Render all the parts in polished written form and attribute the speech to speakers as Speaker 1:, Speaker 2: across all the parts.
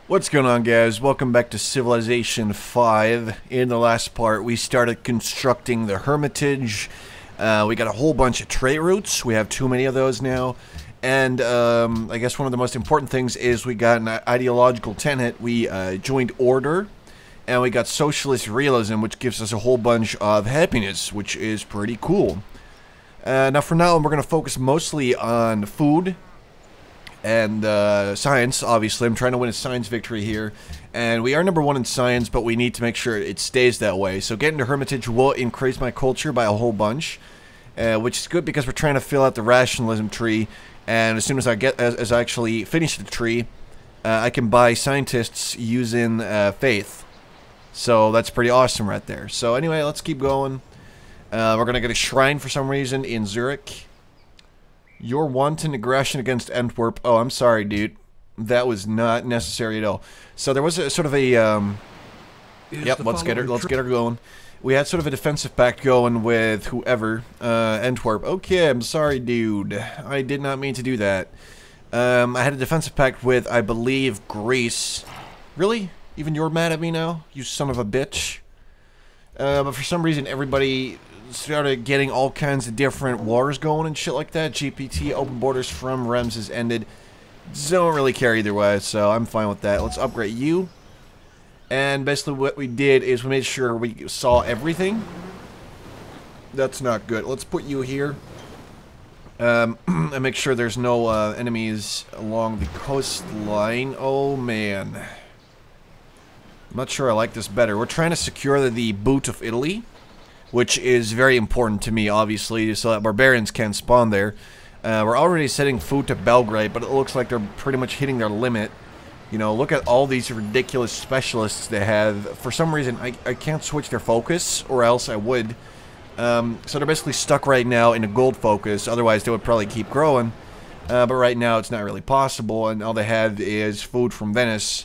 Speaker 1: What's going on, guys? Welcome back to Civilization 5. In the last part, we started constructing the Hermitage. We got a whole bunch of trade routes. We have too many of those now. And I guess one of the most important things is we got an ideological tenet. We joined order, and we got socialist realism, which gives us a whole bunch of happiness, which is pretty cool. Now, for now, we're going to focus mostly on food and science. Obviously, I'm trying to win a science victory here, and we are #1 in science, but we need to make sure it stays that way. So getting to Hermitage will increase my culture by a whole bunch, which is good because we're trying to fill out the rationalism tree. And as soon as I actually finish the tree, I can buy scientists using faith. So that's pretty awesome right there. So anyway, let's keep going. We're gonna get a shrine for some reason in Zurich. Your wanton aggression against Antwerp. Oh, I'm sorry, dude. That was not necessary at all. So there was a sort of a yep, let's get her going. We had sort of a defensive pact going with whoever, Antwerp. Okay, I'm sorry, dude. I did not mean to do that. I had a defensive pact with, I believe, Greece. Really? Even you're mad at me now? You son of a bitch. But for some reason, everybody started getting all kinds of different wars going and shit like that. GPT, open borders from Rems has ended. Don't really care either way, so I'm fine with that. Let's upgrade you. And basically what we did is we made sure we saw everything. That's not good. Let's put you here. And make sure there's no enemies along the coastline. Oh, man. I'm not sure I like this better. We're trying to secure the boot of Italy, which is very important to me, obviously, so that barbarians can't spawn there. We're already setting food to Belgrade, but it looks like they're pretty much hitting their limit. You know, look at all these ridiculous specialists they have. For some reason, I can't switch their focus, or else I would. So they're basically stuck right now in a gold focus, otherwise they would probably keep growing. But right now it's not really possible, and all they have is food from Venice.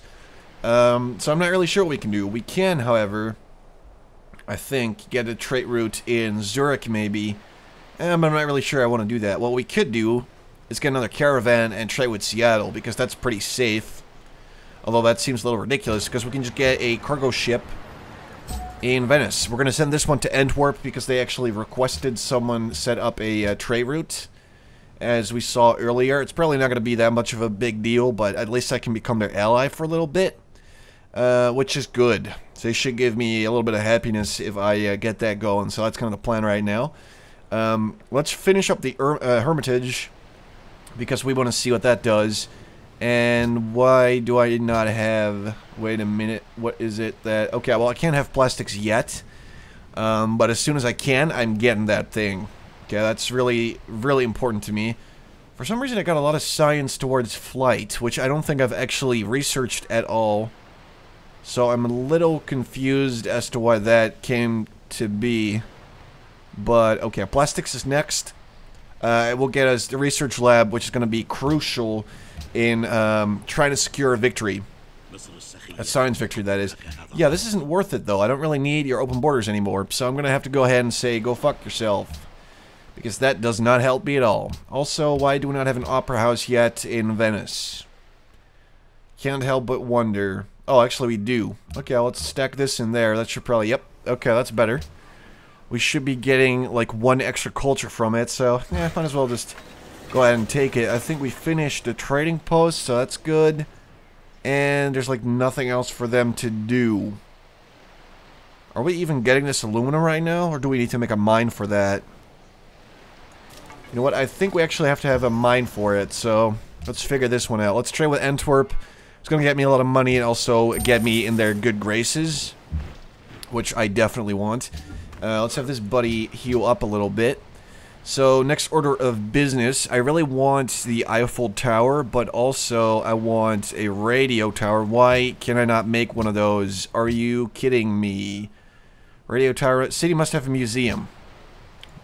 Speaker 1: So I'm not really sure what we can do. We can, however, I think, get a trade route in Zurich, maybe. But I'm not really sure I want to do that. What we could do is get another caravan and trade with Seattle, because that's pretty safe. Although that seems a little ridiculous, because we can just get a cargo ship in Venice. We're going to send this one to Antwerp, because they actually requested someone set up a trade route. As we saw earlier, it's probably not going to be that much of a big deal, but at least I can become their ally for a little bit. Which is good. So they should give me a little bit of happiness if I get that going. So that's kind of the plan right now. Let's finish up the Hermitage, because we want to see what that does. And why do I not have... Wait a minute. What is it that... Okay, well, I can't have plastics yet. But as soon as I can, I'm getting that thing. Okay, that's really, really important to me. For some reason, I got a lot of science towards flight, which I don't think I've actually researched at all. So I'm a little confused as to why that came to be. But, okay, plastics is next. It will get us the research lab, which is going to be crucial in trying to secure a victory. A science victory, that is. Yeah, this isn't worth it, though. I don't really need your open borders anymore. So I'm going to have to go ahead and say, go fuck yourself. Because that does not help me at all. Also, why do we not have an opera house yet in Venice? Can't help but wonder. Oh, actually we do. Okay, let's stack this in there. That should probably... Yep. Okay, that's better. We should be getting, like, 1 extra culture from it, so... Yeah, might as well just go ahead and take it. I think we finished the trading post, so that's good. And there's, like, nothing else for them to do. Are we even getting this aluminum right now? Or do we need to make a mine for that? You know what? I think we actually have to have a mine for it, so... Let's figure this one out. Let's trade with Antwerp. It's going to get me a lot of money and also get me in their good graces, which I definitely want. Let's have this buddy heal up a little bit. So, next order of business. I really want the Eiffel Tower, but also I want a radio tower. Why can I not make one of those? Are you kidding me? Radio tower. City must have a museum.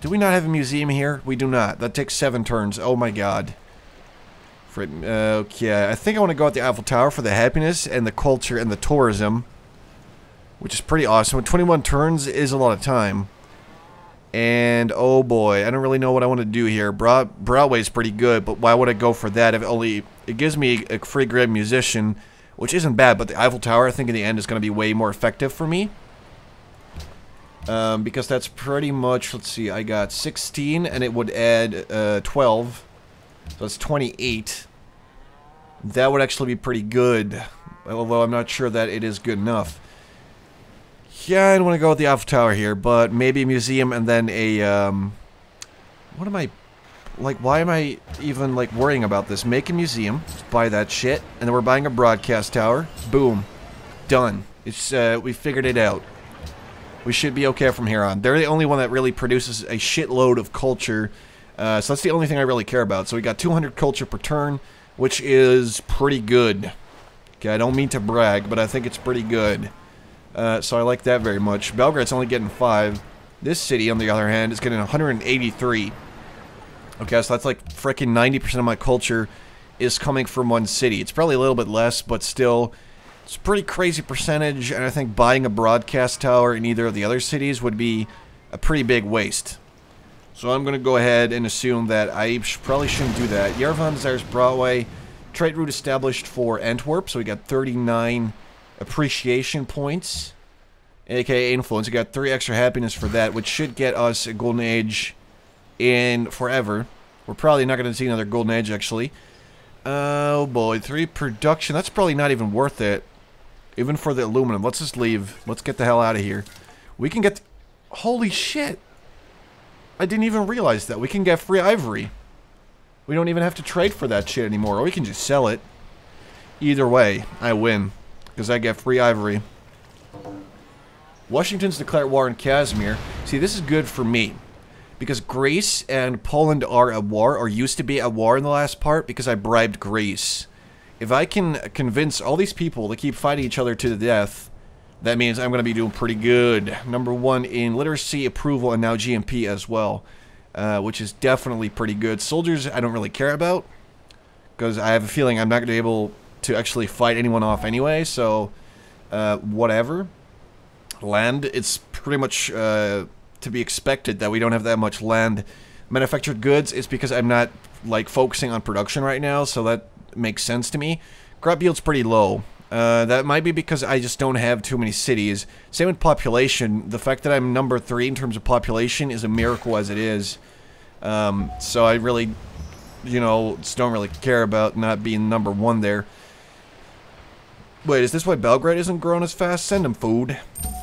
Speaker 1: Do we not have a museum here? We do not. That takes 7 turns. Oh my god. Okay, I think I want to go with the Eiffel Tower for the happiness and the culture and the tourism, which is pretty awesome. 21 turns is a lot of time. And, oh boy, I don't really know what I want to do here. Broadway is pretty good, but why would I go for that if only... It gives me a free grand musician, which isn't bad, but the Eiffel Tower, I think, in the end is going to be way more effective for me. Because that's pretty much, let's see, I got 16, and it would add 12, so that's 28. That would actually be pretty good, although I'm not sure that it is good enough. Yeah, I don't want to go with the Eiffel Tower here, but maybe a museum and then a, what am I, like, why am I even, like, worrying about this? Make a museum, just buy that shit, and then we're buying a broadcast tower. Boom. Done. It's, we figured it out. We should be okay from here on. They're the only one that really produces a shitload of culture, so that's the only thing I really care about. So we got 200 culture per turn, which is pretty good. Okay, I don't mean to brag, but I think it's pretty good. So I like that very much. Belgrade's only getting 5. This city, on the other hand, is getting 183. Okay, so that's like freaking 90% of my culture is coming from one city. It's probably a little bit less, but still, it's a pretty crazy percentage, and I think buying a broadcast tower in either of the other cities would be a pretty big waste. So I'm going to go ahead and assume that I probably shouldn't do that. Yerevan desires Broadway. Trade route established for Antwerp, so we got 39 appreciation points, aka influence. We got 3 extra happiness for that, which should get us a golden age in forever. We're probably not going to see another golden age, actually. Oh boy, 3 production. That's probably not even worth it, even for the aluminum. Let's just leave. Let's get the hell out of here. We can get... Holy shit! I didn't even realize that. We can get free ivory. We don't even have to trade for that shit anymore, or we can just sell it. Either way, I win, because I get free ivory. Washington's declared war on Casimir. See, this is good for me, because Greece and Poland are at war, or used to be at war in the last part, because I bribed Greece. If I can convince all these people to keep fighting each other to the death, that means I'm going to be doing pretty good. Number 1 in literacy, approval, and now GMP as well, which is definitely pretty good. Soldiers, I don't really care about, because I have a feeling I'm not going to be able to actually fight anyone off anyway, so whatever. Land, it's pretty much to be expected that we don't have that much land. Manufactured goods is because I'm not, like, focusing on production right now, so that makes sense to me. Crop yield's pretty low. That might be because I just don't have too many cities. Same with population. The fact that I'm number 3 in terms of population is a miracle as it is. So I really, you know, just don't really care about not being number 1 there. Wait, is this why Belgrade isn't growing as fast? Send them food.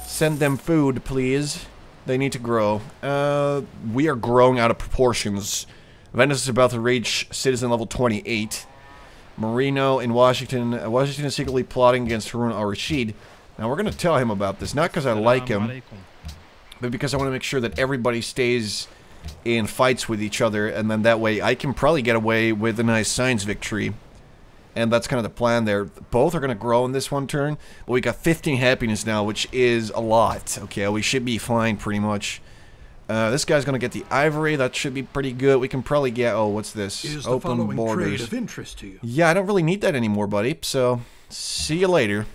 Speaker 1: Send them food, please. They need to grow. We are growing out of proportions. Venice is about to reach citizen level 28. Marino in Washington. Washington is secretly plotting against Harun al-Rashid. Now, we're going to tell him about this, not because I like him, but because I want to make sure that everybody stays in fights with each other, and then that way I can probably get away with a nice science victory. And that's kind of the plan there. Both are going to grow in this one turn, but we got 15 happiness now, which is a lot. Okay, we should be fine pretty much. This guy's going to get the ivory. That should be pretty good. We can probably get... Oh, what's this?
Speaker 2: Is the
Speaker 1: Open
Speaker 2: following
Speaker 1: borders.
Speaker 2: trade of interest to you?
Speaker 1: Yeah, I don't really need that anymore, buddy. So, see you later.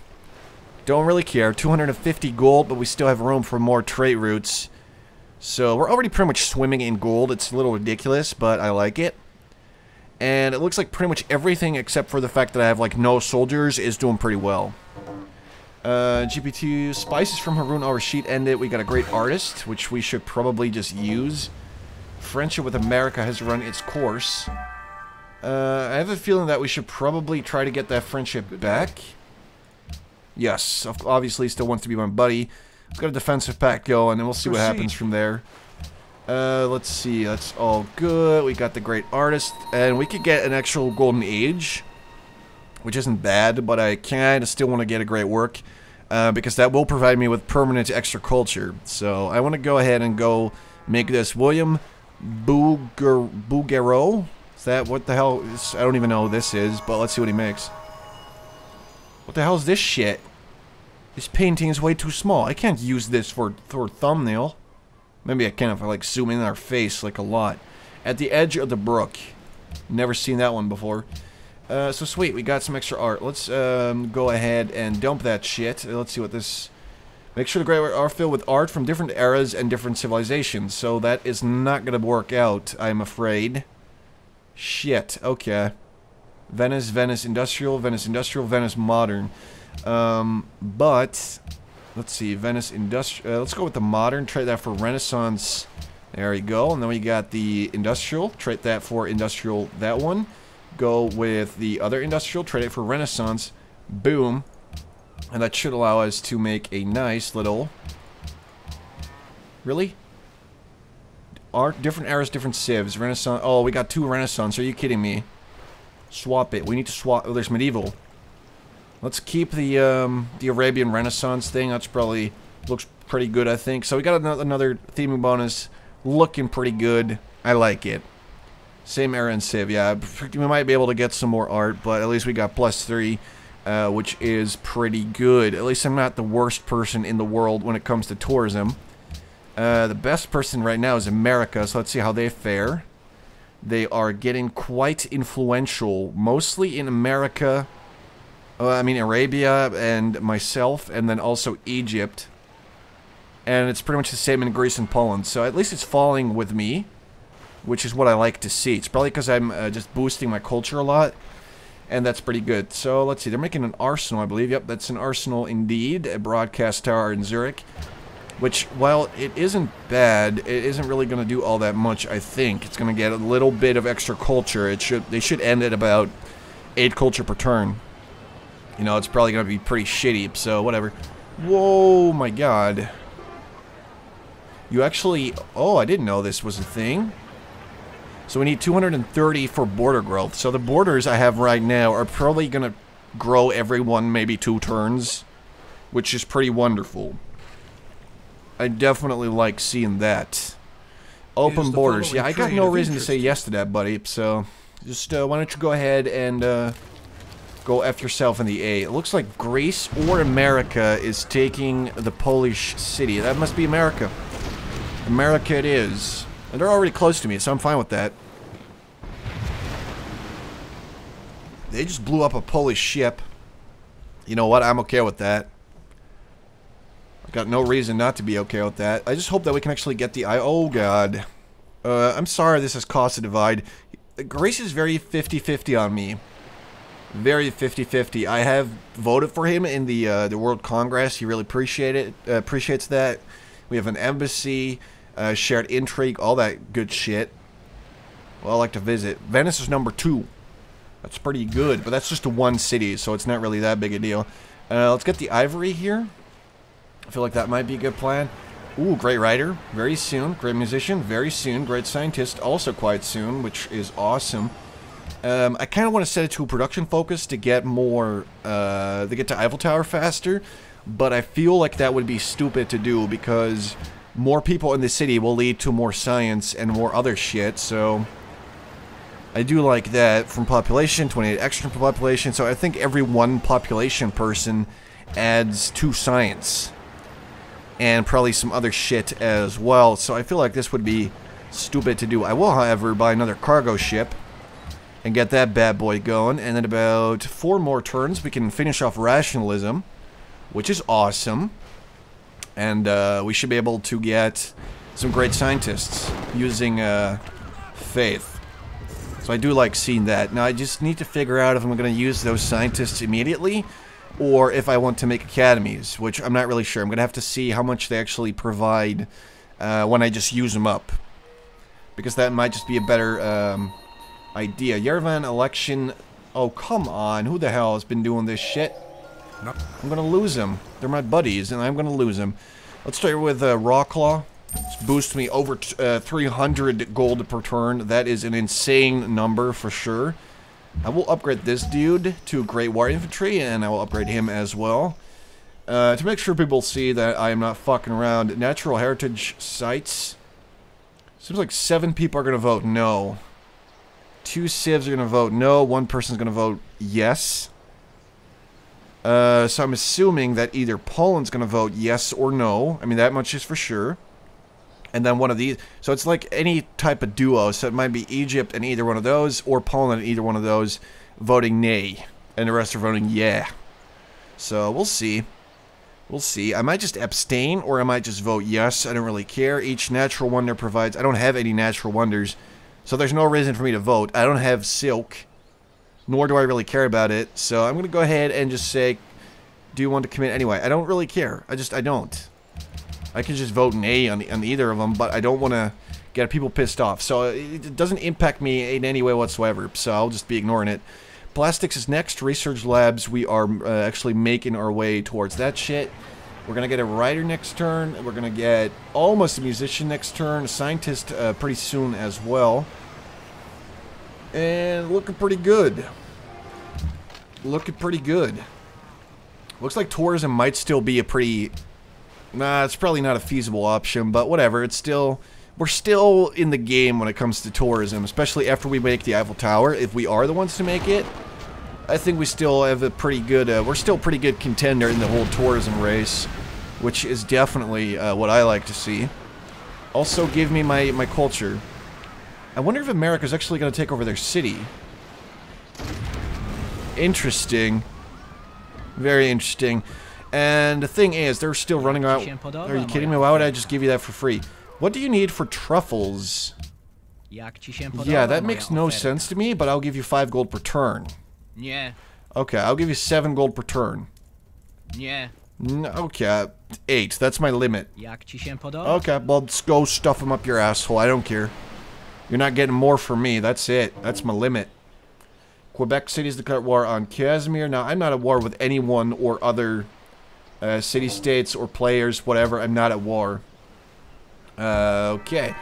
Speaker 1: Don't really care. 250 gold, but we still have room for more trade routes. So, we're already pretty much swimming in gold. It's a little ridiculous, but I like it. And it looks like pretty much everything except for the fact that I have, like, no soldiers is doing pretty well. GP2, spices from Harun al-Rashid ended. We got a great artist, which we should probably just use. Friendship with America has run its course. I have a feeling that we should probably try to get that friendship back. Yes, obviously still wants to be my buddy. Let's get a defensive pact going, and then we'll see what happens from there. Let's see, that's all good. We got the great artist, and we could get an actual golden age, which isn't bad, but I kind of still want to get a great work, because that will provide me with permanent extra culture. So I want to go ahead and go make this William Bouguereau. Is that what the hell is? I don't even know who this is, but let's see what he makes. What the hell is this shit? This painting is way too small. I can't use this for a thumbnail. Maybe I can if I, like, zoom in our face, like, a lot. At the edge of the brook. Never seen that one before. So sweet, we got some extra art. Let's go ahead and dump that shit. Let's see what this... Make sure the great are filled with art from different eras and different civilizations. So that is not going to work out, I'm afraid. Shit, okay. Venice, Venice Industrial, Venice Industrial, Venice Modern. But let's see, Venice Industrial. Let's go with the Modern. Trade that for Renaissance. There we go. And then we got the Industrial. Trade that for Industrial. That one. Go with the other Industrial. Trade it for Renaissance. Boom. And that should allow us to make a nice little... Really? Different eras, different civs. Renaissance. Oh, we got 2 Renaissance. Are you kidding me? Swap it. We need to swap. Oh, there's medieval. Let's keep the Arabian Renaissance thing. That's probably looks pretty good, I think. So we got another theming bonus. Looking pretty good. I like it. Same era and civ. Yeah, we might be able to get some more art, but at least we got +3, which is pretty good. At least I'm not the worst person in the world when it comes to tourism. The best person right now is America, so let's see how they fare. They are getting quite influential, mostly in America, I mean Arabia and myself, and then also Egypt. And it's pretty much the same in Greece and Poland, so at least it's falling with me, which is what I like to see. It's probably because I'm just boosting my culture a lot, and that's pretty good. So let's see, they're making an arsenal, I believe. Yep, that's an arsenal indeed, a broadcast tower in Zurich. Which, while it isn't bad, it isn't really going to do all that much, I think. It's going to get a little bit of extra culture. They should end at about 8 culture per turn. You know, it's probably going to be pretty shitty, so whatever. Whoa, my god. You actually... Oh, I didn't know this was a thing. So we need 230 for border growth. So the borders I have right now are probably going to grow every maybe 2 turns. Which is pretty wonderful. I definitely like seeing that. Open borders. Yeah, I got no reason to say yes to that, buddy. So, just why don't you go ahead and go F yourself in the A. It looks like Greece or America is taking the Polish city. That must be America. America it is. And they're already close to me, so I'm fine with that. They just blew up a Polish ship. You know what? I'm okay with that. I've got no reason not to be okay with that. I just hope that we can actually get the oh god. I'm sorry this has caused a divide. Grace is very 50-50 on me. Very 50-50. I have voted for him in the World Congress. He really appreciates that. We have an embassy, shared intrigue, all that good shit. Well, I like to visit. Venice is number 2. That's pretty good, but that's just a 1 city, so it's not really that big a deal. Let's get the ivory here. I feel like that might be a good plan. Ooh, great writer, very soon. Great musician, very soon. Great scientist, also quite soon, which is awesome. I kind of want to set it to a production focus to get more, to get to Eiffel Tower faster, but I feel like that would be stupid to do because more people in the city will lead to more science and more other shit, so I do like that from population, 28 extra per population, so I think every 1 population person adds 2 science. And probably some other shit as well. So I feel like this would be stupid to do. I will, however, buy another cargo ship and get that bad boy going. And then about 4 more turns, we can finish off rationalism, which is awesome. And we should be able to get some great scientists using faith. So I do like seeing that. Now I just need to figure out if I'm going to use those scientists immediately, or if I want to make academies, which I'm not really sure. I'm going to have to see how much they actually provide when I just use them up. Because that might just be a better idea. Yerevan election... Oh, come on. Who the hell has been doing this shit? No. I'm going to lose them. They're my buddies, and I'm going to lose them. Let's start with Rawclaw. It's boost me over 300 gold per turn. That is an insane number for sure. I will upgrade this dude to Great War Infantry, and I will upgrade him as well. To make sure people see that I am not fucking around. Natural Heritage Sites. Seems like 7 people are going to vote no. 2 civs are going to vote no. 1 person's going to vote yes. So I'm assuming that either Poland's going to vote yes or no. I mean, that much is for sure. And then one of these. So it's like any type of duo. So it might be Egypt and either one of those, or Poland and either one of those voting nay. And the rest are voting yeah. So we'll see. We'll see. I might just abstain, or I might just vote yes. I don't really care. Each natural wonder provides... I don't have any natural wonders, so there's no reason for me to vote. I don't have silk. nor do I really care about it. So I'm going to go ahead and just say, do you want to commit anyway? I don't really care. I don't. I can just vote nay on either of them, but I don't want to get people pissed off. So it doesn't impact me in any way whatsoever, so I'll just be ignoring it. Plastics is next. Research labs, we are actually making our way towards that shit. We're going to get a writer next turn. We're going to get almost a musician next turn. A scientist pretty soon as well. And looking pretty good. Looking pretty good. Looks like tourism might still be a pretty... Nah, it's probably not a feasible option, but whatever. It's still... We're still in the game when it comes to tourism, especially after we make the Eiffel Tower. If we are the ones to make it, I think we still have a pretty good... we're still a pretty good contender in the whole tourism race, which is definitely what I like to see. Also, give me my culture. I wonder if America's actually going to take over their city. Interesting. Very interesting. And the thing is, they're still running out... Are you kidding me? Why would I just give you that for free? What do you need for truffles? Yeah, that makes no sense to me, but I'll give you 5 gold per turn.
Speaker 2: Yeah.
Speaker 1: Okay, I'll give you 7 gold per turn.
Speaker 2: Yeah.
Speaker 1: Okay, 8. That's my limit. Okay, well, let's go stuff them up your asshole. I don't care. You're not getting more from me. That's it. That's my limit. Quebec City's declared war on Casimir. Now, I'm not at war with anyone or other city-states or players, whatever. I'm not at war. Okay.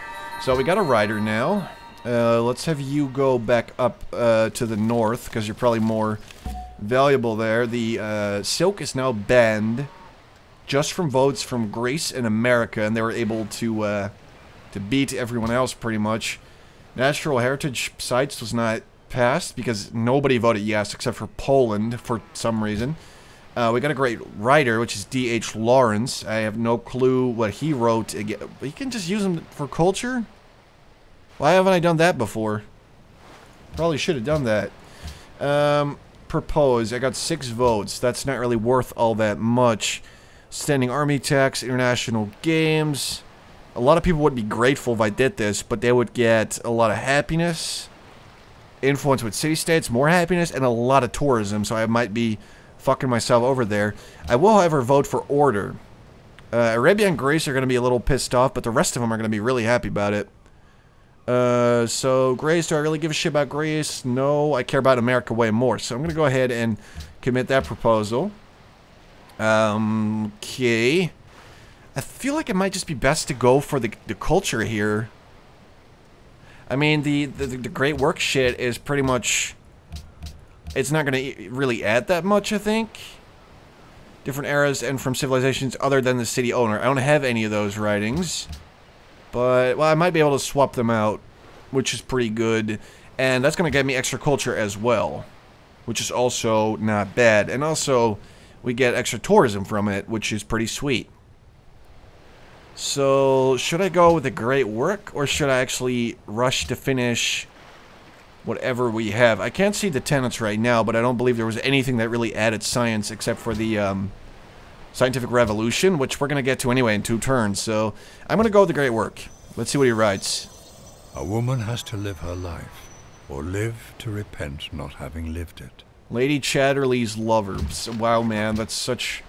Speaker 1: So we got a rider now. Let's have you go back up to the north, because you're probably more valuable there. The silk is now banned just from votes from Greece and America, and they were able to beat everyone else pretty much. Natural heritage sites was not passed because nobody voted yes except for Poland for some reason. We got a great writer, which is D.H. Lawrence. I have no clue what he wrote. You can just use him for culture? Why haven't I done that before? Probably should have done that. Propose. I got 6 votes. That's not really worth all that much. Standing army tax, international games. A lot of people would be grateful if I did this, but they would get a lot of happiness. Influence with city-states, more happiness, and a lot of tourism, so I might be fucking myself over there. I will, however, vote for order. Arabia and Greece are going to be a little pissed off, but the rest of them are going to be really happy about it. So, Greece, do I really give a shit about Greece? No, I care about America way more, so I'm going to go ahead and commit that proposal. Okay. I feel like it might just be best to go for the culture here. I mean, the great work shit is pretty much... It's not going to really add that much, I think. Different eras and from civilizations other than the city owner. I don't have any of those writings. But, well, I might be able to swap them out, which is pretty good. And that's going to get me extra culture as well, which is also not bad. And also, we get extra tourism from it, which is pretty sweet. So, should I go with the great work, or should I actually rush to finish whatever we have? I can't see the tenets right now, but I don't believe there was anything that really added science except for the scientific revolution, which we're going to get to anyway in 2 turns. So, I'm going to go with the great work. Let's see what he writes.
Speaker 3: A woman has to live her life, or live to repent not having lived it.
Speaker 1: Lady Chatterley's lover. Wow, man, that's such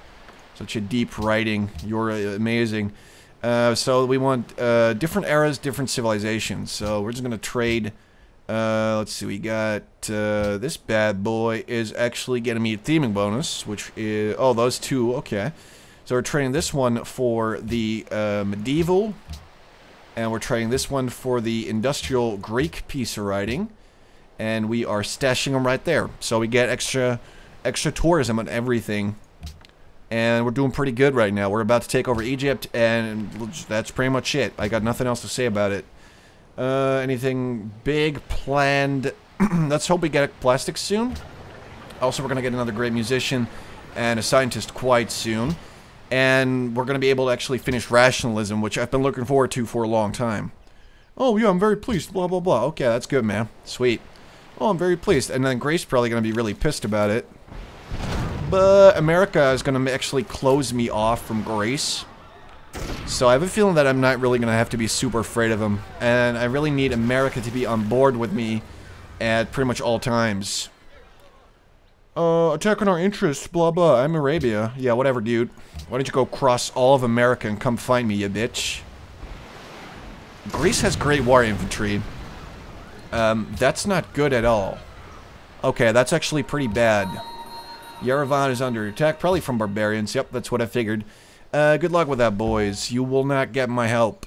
Speaker 1: a deep writing. You're amazing. So we want different eras, different civilizations. So we're just going to trade. Let's see, we got this bad boy is actually getting me a theming bonus, which is... Oh, those 2, okay. So we're trading this one for the medieval, and we're trading this one for the industrial Greek piece of writing, and we are stashing them right there. So we get extra tourism on everything. And we're doing pretty good right now. We're about to take over Egypt, and that's pretty much it. I got nothing else to say about it. Anything big planned? Let's hope we get plastics soon. Also, we're going to get another great musician and a scientist quite soon. And we're going to be able to actually finish rationalism, which I've been looking forward to for a long time. Oh, yeah, I'm very pleased, blah, blah, blah. Okay, that's good, man. Sweet. Oh, I'm very pleased. And then Grace's probably going to be really pissed about it. But America is going to actually close me off from Grace. So I have a feeling that I'm not really going to have to be super afraid of him. And I really need America to be on board with me at pretty much all times. Attack on our interests, blah blah. I'm Arabia. Yeah, whatever, dude. Why don't you go cross all of America and come find me, you bitch? Greece has great war infantry. That's not good at all. Okay, that's actually pretty bad. Yerevan is under attack, probably from barbarians. Yep, that's what I figured. Good luck with that, boys. You will not get my help.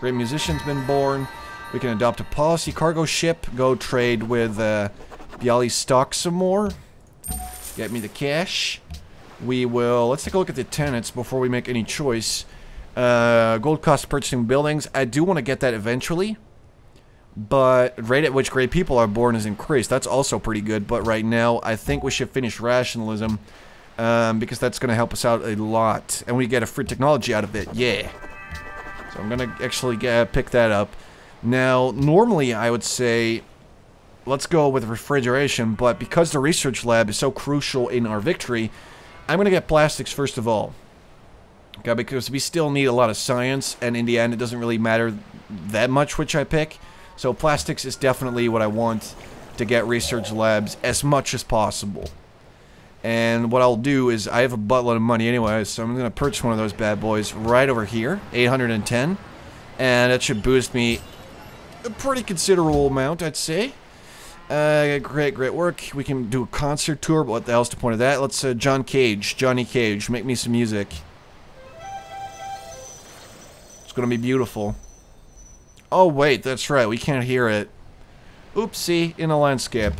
Speaker 1: Great musician's been born. We can adopt a policy cargo ship. Go trade with Bialy stock some more. Get me the cash. We will... Let's take a look at the tenants before we make any choice. Gold cost purchasing buildings. I do want to get that eventually. But rate at which great people are born is increased. That's also pretty good. But right now, I think we should finish rationalism. Because that's going to help us out a lot. And we get a free technology out of it. Yeah. So I'm going to actually pick that up. Now, normally I would say... Let's go with refrigeration. But because the research lab is so crucial in our victory... I'm going to get plastics first of all. Okay, because we still need a lot of science. And in the end, it doesn't really matter that much which I pick. So plastics is definitely what I want to get research labs as much as possible. And what I'll do is, I have a buttload of money anyway, so I'm going to purchase one of those bad boys right over here, 810. And that should boost me a pretty considerable amount, I'd say. Great work. We can do a concert tour, but what the hell's the point of that? Let's, Johnny Cage, make me some music. It's going to be beautiful. Oh, wait, that's right, we can't hear it. Oopsie, in a landscape.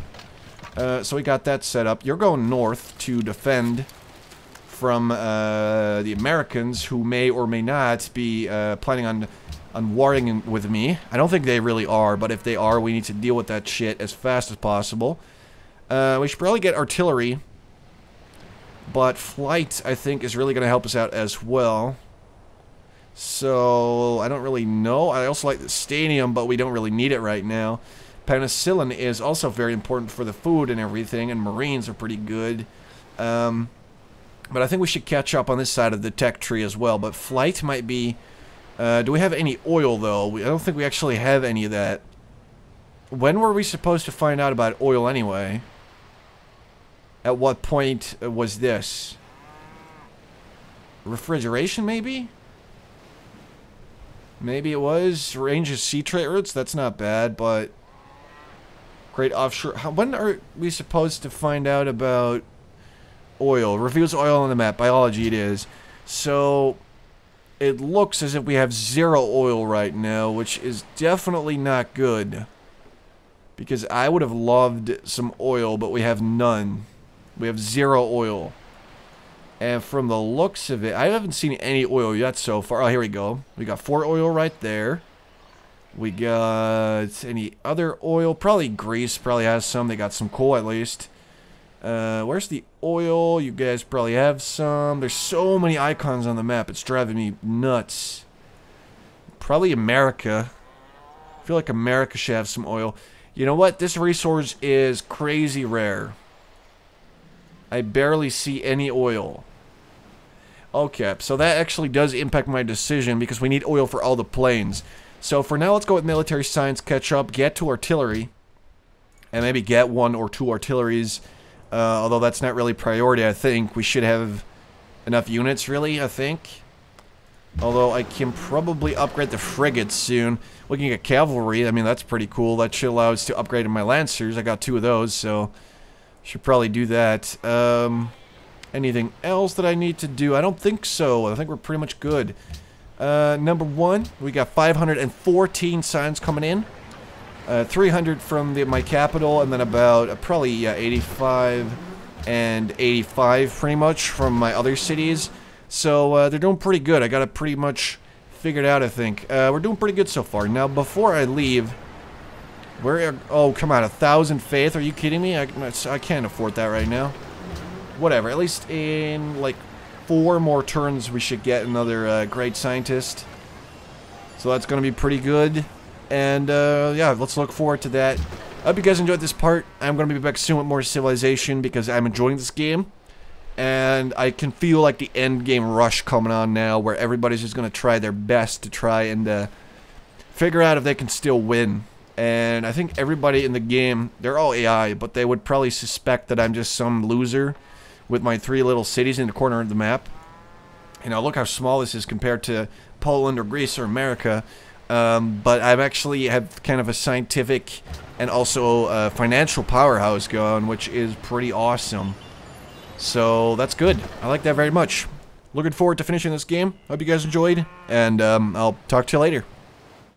Speaker 1: So we got that set up. You're going north to defend from the Americans who may or may not be planning on warring with me. I don't think they really are, but if they are, we need to deal with that shit as fast as possible. We should probably get artillery. But flight, I think, is really going to help us out as well. So, I don't really know. I also like the stadium, but we don't really need it right now. Penicillin is also very important for the food and everything, and Marines are pretty good. But I think we should catch up on this side of the tech tree as well. But flight might be... do we have any oil, though? I don't think we actually have any of that. When were we supposed to find out about oil anyway? At what point was this? Refrigeration, maybe? Maybe it was. Range of sea trade routes? That's not bad, but... Great offshore... When are we supposed to find out about oil? Reveals oil on the map. Biology it is. So... It looks as if we have 0 oil right now, which is definitely not good. Because I would have loved some oil, but we have none. We have 0 oil. And from the looks of it, I haven't seen any oil yet so far. Oh, here we go. We got 4 oil right there. We got any other oil? Probably Greece probably has some. They got some coal at least. Where's the oil? You guys probably have some. There's so many icons on the map. It's driving me nuts. Probably America. I feel like America should have some oil. You know what? This resource is crazy rare. I barely see any oil. Okay, so that actually does impact my decision because we need oil for all the planes. So for now, let's go with military science, catch up, get to artillery, and maybe get 1 or 2 artilleries. Although that's not really priority, I think. We should have enough units, really, I think. Although I can probably upgrade the frigates soon. Looking at cavalry, I mean, that's pretty cool. That should allow us to upgrade my lancers. I got 2 of those, so should probably do that. Anything else that I need to do? I don't think so. I think we're pretty much good. Number 1, we got 514 signs coming in. 300 from my capital, and then about probably 85 and 85 pretty much from my other cities. So they're doing pretty good. I got it pretty much figured out, I think. We're doing pretty good so far. Now, before I leave, oh, come on, 1,000 faith? Are you kidding me? I can't afford that right now. Whatever. At least in like 4 more turns, we should get another great scientist. So that's going to be pretty good. And, yeah, let's look forward to that. I hope you guys enjoyed this part. I'm going to be back soon with more Civilization because I'm enjoying this game. And I can feel like the end game rush coming on now where everybody's just going to try their best to try and figure out if they can still win. And I think everybody in the game, they're all AI, but they would probably suspect that I'm just some loser with my 3 little cities in the corner of the map. You know, look how small this is compared to Poland or Greece or America. But I actually have kind of a scientific and also a financial powerhouse going, which is pretty awesome. So that's good. I like that very much. Looking forward to finishing this game. Hope you guys enjoyed, and I'll talk to you later.